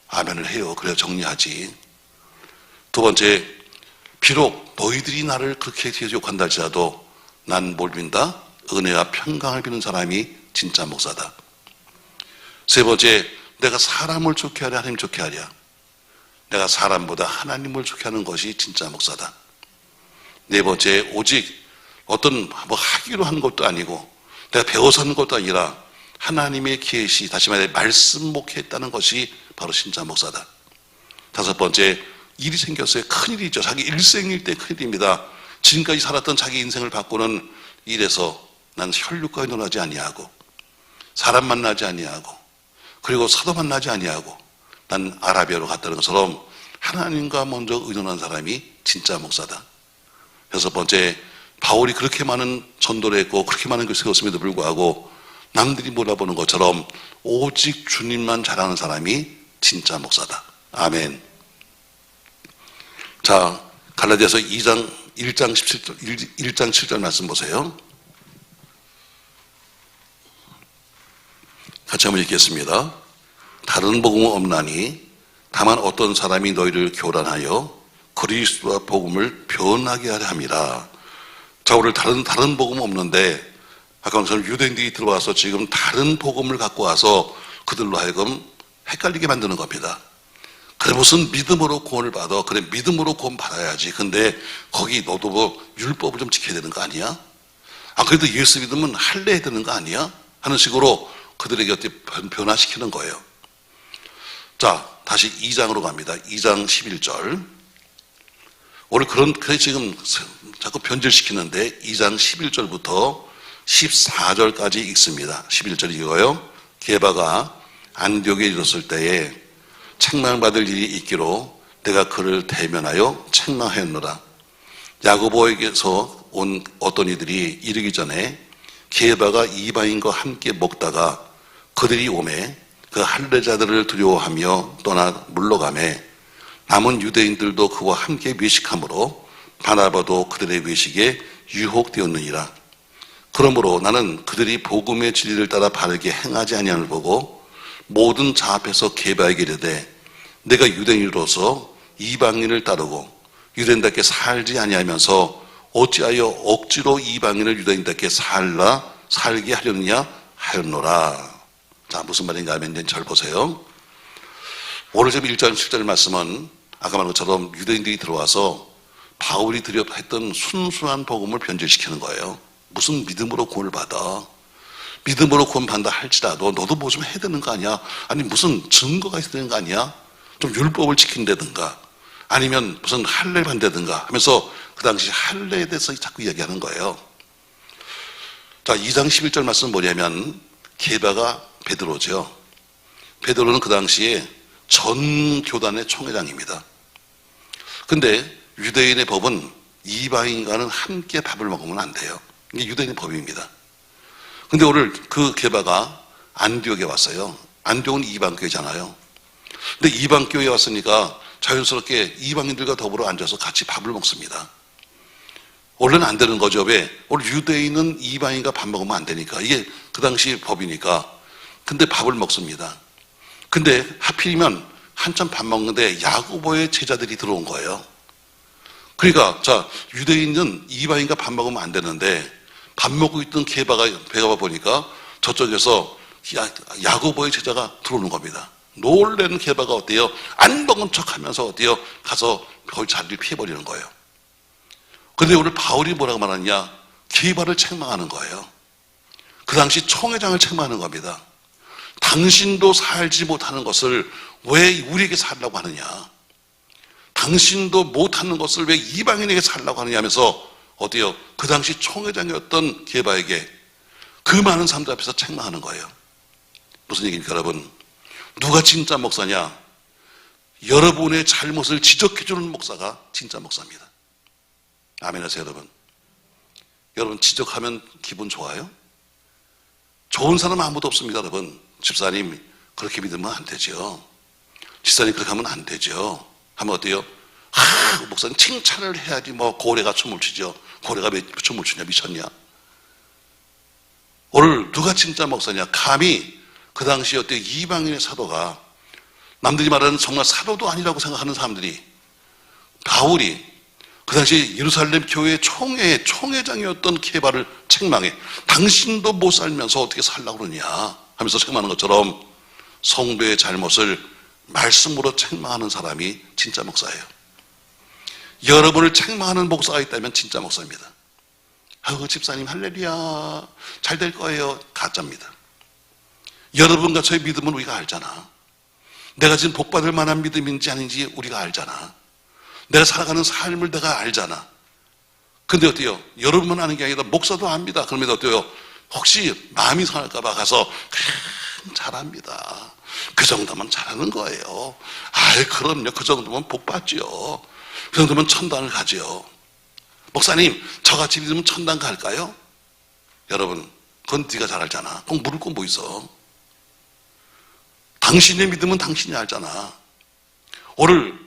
아멘을 해요. 그래야 정리하지. 두 번째, 비록 너희들이 나를 그렇게 욕한다 할지라도 난 뭘 빈다? 은혜와 평강을 비는 사람이 진짜 목사다. 세 번째, 내가 사람을 좋게 하랴 하나님 좋게 하랴. 내가 사람보다 하나님을 좋게 하는 것이 진짜 목사다. 네 번째, 오직 어떤 뭐 하기로 한 것도 아니고 내가 배워서 하는 것도 아니라 하나님의 계시, 다시 말해 말씀 목회했다는 것이 바로 진짜 목사다. 다섯 번째, 일이 생겼어요. 큰일이죠. 자기 일생일 때 큰일입니다. 지금까지 살았던 자기 인생을 바꾸는 일에서 난 혈육과 의논하지 아니하고 사람 만나지 아니하고 그리고 사도 만나지 아니하고 난 아라비아로 갔다는 것처럼 하나님과 먼저 의논한 사람이 진짜 목사다. 여섯 번째, 바울이 그렇게 많은 전도를 했고 그렇게 많은 것을 세웠음에도 불구하고 남들이 몰아보는 것처럼 오직 주님만 잘하는 사람이 진짜 목사다. 아멘. 자, 갈라디아서 1장 7절 말씀 보세요. 같이 한번 읽겠습니다. 다른 복음은 없나니 다만 어떤 사람이 너희를 교란하여 그리스도와 복음을 변하게 하려 함이라. 자, 오늘 다른 복음은 없는데 아까 저는 유대인들이 들어와서 지금 다른 복음을 갖고 와서 그들로 하여금 헷갈리게 만드는 겁니다. 그래 무슨 믿음으로 구원을 받아? 그래 믿음으로 구원 받아야지. 근데 거기 너도 뭐 율법을 좀 지켜야 되는 거 아니야? 아 그래도 예수 믿으면 할례해야 되는 거 아니야? 하는 식으로 그들에게 어떻게 변화시키는 거예요. 자, 다시 2장으로 갑니다. 2장 11절. 오늘 그래 지금 자꾸 변질시키는데 2장 11절부터 14절까지 읽습니다. 11절 이거요. 게바가 안디옥에 이르렀을 때에 책망받을 일이 있기로 내가 그를 대면하여 책망하였노라. 야고보에게서 온 어떤 이들이 이르기 전에 게바가 이방인과 함께 먹다가 그들이 오매 그 할례자들을 두려워하며 떠나 물러가매 남은 유대인들도 그와 함께 외식하므로 바나바도 그들의 외식에 유혹되었느니라. 그러므로 나는 그들이 복음의 진리를 따라 바르게 행하지 아니함을 보고 모든 자 앞에서 게바에게 이르되 내가 유대인으로서 이방인을 따르고 유대인답게 살지 아니하면서 어찌하여 억지로 이방인을 유대인답게 살게 하려느냐 하였노라. 자, 무슨 말인가 하면 이제 절 보세요. 오늘 지금 1절 7절 말씀은 아까 말한 것처럼 유대인들이 들어와서 바울이 했던 순수한 복음을 변질시키는 거예요. 무슨 믿음으로 구원을 받아? 믿음으로 구원 받는다 할지라도 너도 뭐 좀 해야 되는 거 아니야? 아니 무슨 증거가 있어야 되는 거 아니야? 좀 율법을 지킨다든가 아니면 무슨 할례를 한다든가 하면서 그 당시 할례에 대해서 자꾸 이야기하는 거예요. 자, 2장 11절 말씀은 뭐냐면 게바가 베드로죠. 베드로는 그 당시에 전 교단의 총회장입니다. 근데 유대인의 법은 이방인과는 함께 밥을 먹으면 안 돼요. 이게 유대인의 법입니다. 근데 오늘 그 게바가 안디옥에 왔어요. 안디옥은 이방교회잖아요. 근데 이방교회에 왔으니까 자연스럽게 이방인들과 더불어 앉아서 같이 밥을 먹습니다. 원래는 안 되는 거죠. 왜? 오늘 유대인은 이방인과 밥 먹으면 안 되니까. 이게 그 당시 법이니까. 근데 밥을 먹습니다. 근데 하필이면 한참 밥 먹는데 야고보의 제자들이 들어온 거예요. 그러니까 자, 유대인은 이방인과 밥 먹으면 안 되는데 밥 먹고 있던 게바가 보니까 저쪽에서 야고보의 제자가 들어오는 겁니다. 놀래는 게바가 어때요? 안 먹은 척 하면서 어때요? 가서 거기 자리를 피해버리는 거예요. 그런데 오늘 바울이 뭐라고 말하느냐? 게바를 책망하는 거예요. 그 당시 총회장을 책망하는 겁니다. 당신도 살지 못하는 것을 왜 우리에게 살라고 하느냐? 당신도 못하는 것을 왜 이방인에게 살라고 하느냐 하면서 어때요? 그 당시 총회장이었던 게바에게 그 많은 사람들 앞에서 책망하는 거예요. 무슨 얘기입니까, 여러분? 누가 진짜 목사냐? 여러분의 잘못을 지적해주는 목사가 진짜 목사입니다. 아멘 하세요, 여러분. 여러분, 지적하면 기분 좋아요? 좋은 사람 아무도 없습니다, 여러분. 집사님, 그렇게 믿으면 안 되죠. 집사님, 그렇게 하면 안 되죠. 하면 어때요? 목사님 칭찬을 해야지 뭐 고래가 춤을 추죠. 고래가 왜 춤을 추냐, 미쳤냐? 오늘 누가 진짜 목사냐? 감히 그 당시에 어때요? 이방인의 사도가, 남들이 말하는 정말 사도도 아니라고 생각하는 사람들이, 바울이 그 당시 예루살렘 교회 총회장이었던 게바를 책망해. 당신도 못 살면서 어떻게 살라고 그러냐 하면서 책망하는 것처럼 성도의 잘못을 말씀으로 책망하는 사람이 진짜 목사예요. 여러분을 책망하는 목사가 있다면 진짜 목사입니다. 아유, 집사님 할렐루야 잘 될 거예요. 가짜입니다. 여러분과 저의 믿음은 우리가 알잖아. 내가 지금 복받을 만한 믿음인지 아닌지 우리가 알잖아. 내가 살아가는 삶을 내가 알잖아. 근데 어때요? 여러분만 아는 게 아니라 목사도 압니다. 그러면 어때요? 혹시 마음이 상할까 봐 가서 잘합니다. 그 정도면 잘하는 거예요. 아이, 그럼요. 그 정도면 복 받지요. 그 정도면 천당을 가지요. 목사님, 저같이 믿으면 천당 갈까요? 여러분, 그건 네가 잘 알잖아. 그럼 물을 거 뭐 있어? 당신의 믿음은 당신이 알잖아. 오늘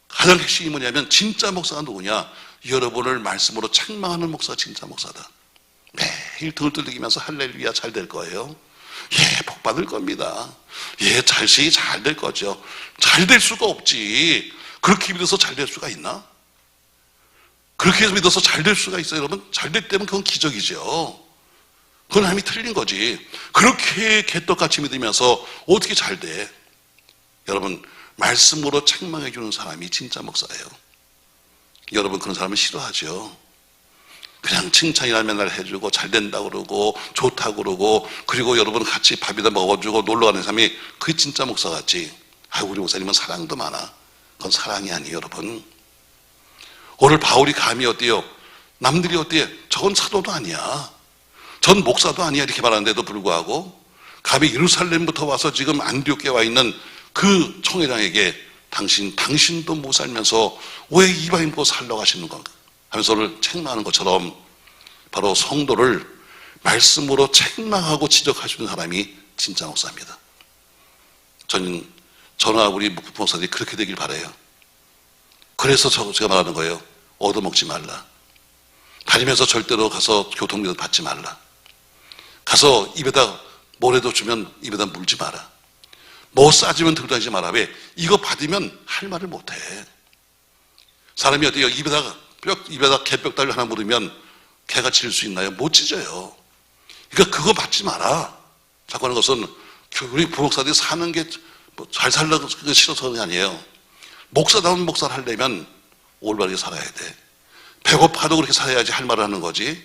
가장 핵심이 뭐냐면 진짜 목사가 누구냐? 여러분을 말씀으로 책망하는 목사가 진짜 목사다. 매일 등을 두들기면서 할렐루야 잘 될 거예요. 예, 복 받을 겁니다. 예, 자식이 잘 될 거죠. 잘 될 수가 없지. 그렇게 믿어서 잘 될 수가 있나? 그렇게 해서 믿어서 잘 될 수가 있어요, 여러분? 잘 됐다면 그건 기적이죠. 그건 하나님이 틀린 거지. 그렇게 개떡같이 믿으면서 어떻게 잘 돼? 여러분, 말씀으로 책망해 주는 사람이 진짜 목사예요. 여러분, 그런 사람은 싫어하죠. 그냥 칭찬이나 맨날 해주고 잘 된다고 그러고 좋다고 그러고, 그리고 여러분 같이 밥이다 먹어주고 놀러가는 사람이 그게 진짜 목사 같지. 아, 우리 목사님은 사랑도 많아. 그건 사랑이 아니에요, 여러분. 오늘 바울이 감히 어때요? 남들이 어때요? 저건 사도도 아니야. 전 목사도 아니야. 이렇게 말하는데도 불구하고 감히 예루살렘부터 와서 지금 안디옥에 와 있는 그 총회장에게 당신도 못 살면서 왜 이방인 보고 살려고 하시는 건가 하면서 오늘 책망하는 것처럼 바로 성도를 말씀으로 책망하고 지적하시는 사람이 진짜 목사입니다. 저나 우리 목사들이 그렇게 되길 바라요. 그래서 제가 말하는 거예요. 얻어먹지 말라. 다니면서 절대로 가서 교통비도 받지 말라. 가서 입에다 뭐라도 주면 입에다 물지 마라. 뭐 싸지면 들고 다니지 마라. 왜? 이거 받으면 할 말을 못해. 사람이 어때요? 입에다 개벽다리 하나 물으면 개가 짖을 수 있나요? 못 짖어요. 그러니까 그거 받지 마라. 자꾸 하는 것은 우리 부목사들이 사는 게 잘 살려고 싫어서 그런 게 아니에요. 목사다운 목사를 하려면 올바르게 살아야 돼. 배고파도 그렇게 살아야지 할 말을 하는 거지.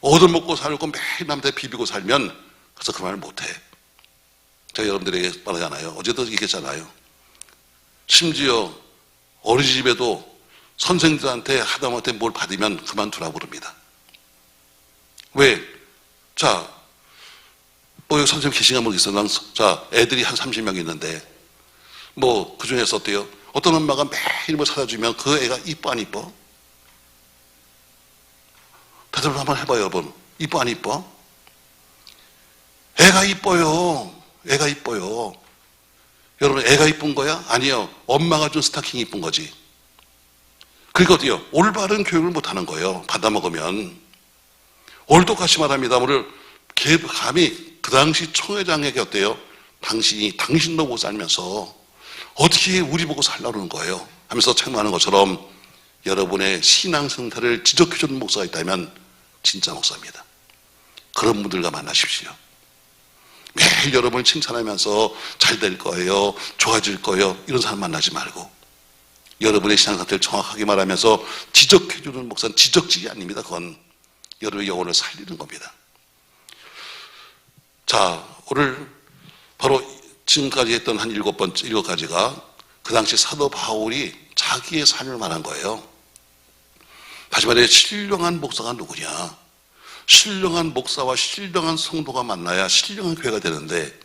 얻어먹고 살고 매일 남한테 비비고 살면 그래서 그 말을 못해. 제가 여러분들에게 말하잖아요. 어제도 얘기했잖아요. 심지어 어린이집에도 선생님들한테 하다못해 뭘 받으면 그만두라고 그럽니다. 왜? 자, 여기 선생님 계신가 모르겠어요. 자, 애들이 한 30명 있는데 그 중에서 어때요? 어떤 엄마가 매일 뭐 사다 주면 그 애가 이뻐 안 이뻐? 다들 한번 해봐요, 여러분. 이뻐 안 이뻐? 애가 이뻐요. 애가 이뻐요. 여러분, 애가 이쁜 거야? 아니요. 엄마가 준 스타킹이 이쁜 거지. 그러니까 어때요? 올바른 교육을 못 하는 거예요. 받아먹으면. 오늘 똑같이 말합니다. 오늘 감히 그 당시 총회장에게 어때요? 당신도 못 살면서 어떻게 우리 보고 살라고 그러는 거예요? 하면서 책망하는 것처럼 여러분의 신앙 상태를 지적해주는 목사가 있다면 진짜 목사입니다. 그런 분들과 만나십시오. 매일 여러분을 칭찬하면서 잘 될 거예요, 좋아질 거예요, 이런 사람 만나지 말고 여러분의 신앙 상태를 정확하게 말하면서 지적해주는 목사는 지적질이 아닙니다. 그건 여러분의 영혼을 살리는 겁니다. 자, 오늘 바로 지금까지 했던 한 일곱 가지가 그 당시 사도 바울이 자기의 삶을 말한 거예요. 다시 말해 신령한 목사가 누구냐? 신령한 목사와 신령한 성도가 만나야 신령한 교회가 되는데,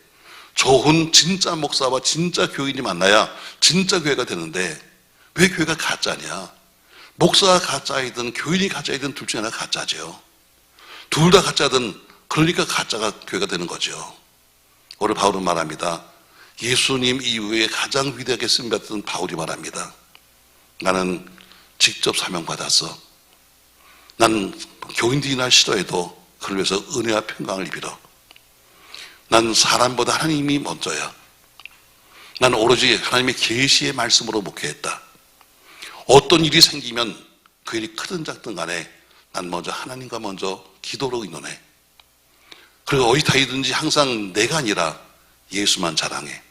좋은 진짜 목사와 진짜 교인이 만나야 진짜 교회가 되는데 왜 교회가 가짜냐? 목사가 가짜이든 교인이 가짜이든 둘 중에 하나가 가짜죠. 둘 다 가짜든 그러니까 가짜가 교회가 되는 거죠. 오늘 바울은 말합니다. 예수님 이후에 가장 위대하게 쓰임받던 바울이 말합니다. 나는 직접 사명받았어. 난 교인들이 날 싫어해도 그를 위해서 은혜와 평강을 입히러. 난 사람보다 하나님이 먼저야. 난 오로지 하나님의 계시의 말씀으로 목회했다. 어떤 일이 생기면 그 일이 크든 작든 간에 난 먼저 하나님과 먼저 기도로 의논해. 그리고 어디타이든지 항상 내가 아니라 예수만 자랑해.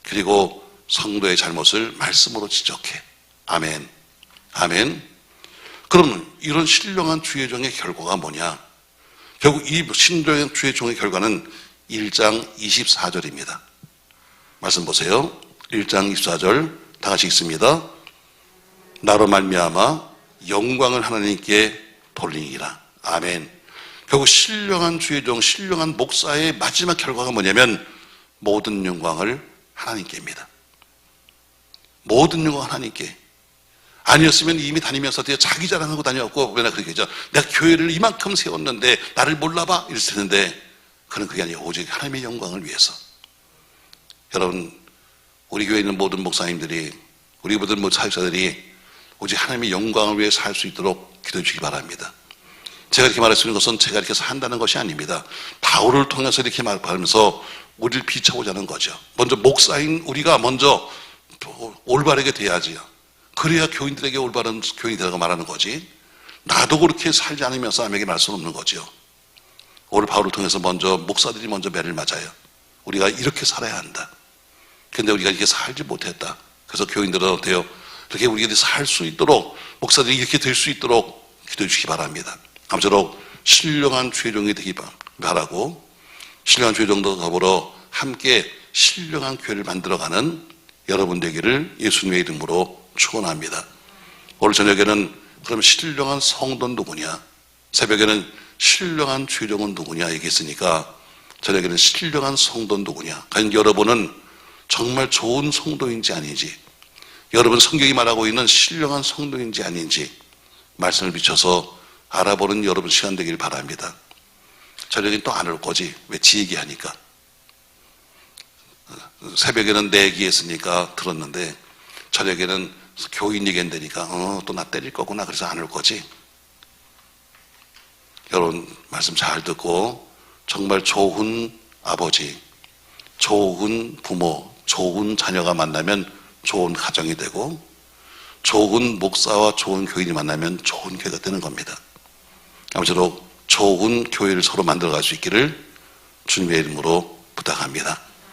그리고 성도의 잘못을 말씀으로 지적해. 아멘. 아멘. 그럼 이런 신령한 주의 종의 결과가 뭐냐? 결국 이 신령한 주의 종의 결과는 1장 24절입니다. 말씀 보세요. 1장 24절 다 같이 읽습니다. 나로 말미암아 영광을 하나님께 돌리니라. 아멘. 결국 신령한 주의 종, 신령한 목사의 마지막 결과가 뭐냐면 모든 영광을 하나님께입니다. 모든 영광 하나님께. 아니었으면 이미 다니면서 자기 자랑하고 다녔고 맨날 그렇게 했죠. 내가 교회를 이만큼 세웠는데 나를 몰라봐 이랬을 텐데, 그는 그게 아니에요. 오직 하나님의 영광을 위해서. 여러분, 우리 교회에 있는 모든 목사님들이, 우리 모든 사역자들이 오직 하나님의 영광을 위해 살 수 있도록 기도해 주시기 바랍니다. 제가 이렇게 말했는 것은 제가 이렇게 산다는 것이 아닙니다. 바울을 통해서 이렇게 말하면서 우리를 비춰보자는 거죠. 먼저 목사인 우리가 먼저 올바르게 돼야지요. 그래야 교인들에게 올바른 교인이 되라고 말하는 거지. 나도 그렇게 살지 않으면 사람에게 말 수는 없는 거죠. 오늘 바울을 통해서 먼저 목사들이 먼저 매를 맞아요. 우리가 이렇게 살아야 한다. 그런데 우리가 이렇게 살지 못했다. 그래서 교인들은 어때요? 이렇게 우리가 살 수 있도록, 목사들이 이렇게 될 수 있도록 기도해 주시기 바랍니다. 아무쪼록 신령한 주의종이 되기 바라고, 신령한 주의종도 더불어 함께 신령한 교회를 만들어가는 여러분 되기를 예수님의 이름으로 축원합니다. 오늘 저녁에는 그럼 신령한 성도는 누구냐? 새벽에는 신령한 주의종은 누구냐 얘기했으니까 저녁에는 신령한 성도는 누구냐? 과연 여러분은 정말 좋은 성도인지 아닌지, 여러분 성경이 말하고 있는 신령한 성도인지 아닌지 말씀을 비춰서 알아보는 여러분 시간 되길 바랍니다. 저녁엔 또 안 올 거지. 왜 지 얘기하니까. 새벽에는 내 얘기했으니까 들었는데 저녁에는 교인 얘기한다니까 또 나 때릴 거구나. 그래서 안 올 거지. 여러분 말씀 잘 듣고 정말 좋은 아버지, 좋은 부모, 좋은 자녀가 만나면 좋은 가정이 되고, 좋은 목사와 좋은 교인이 만나면 좋은 교회가 되는 겁니다. 아무쪼록 좋은 교회를 서로 만들어갈 수 있기를 주님의 이름으로 부탁합니다.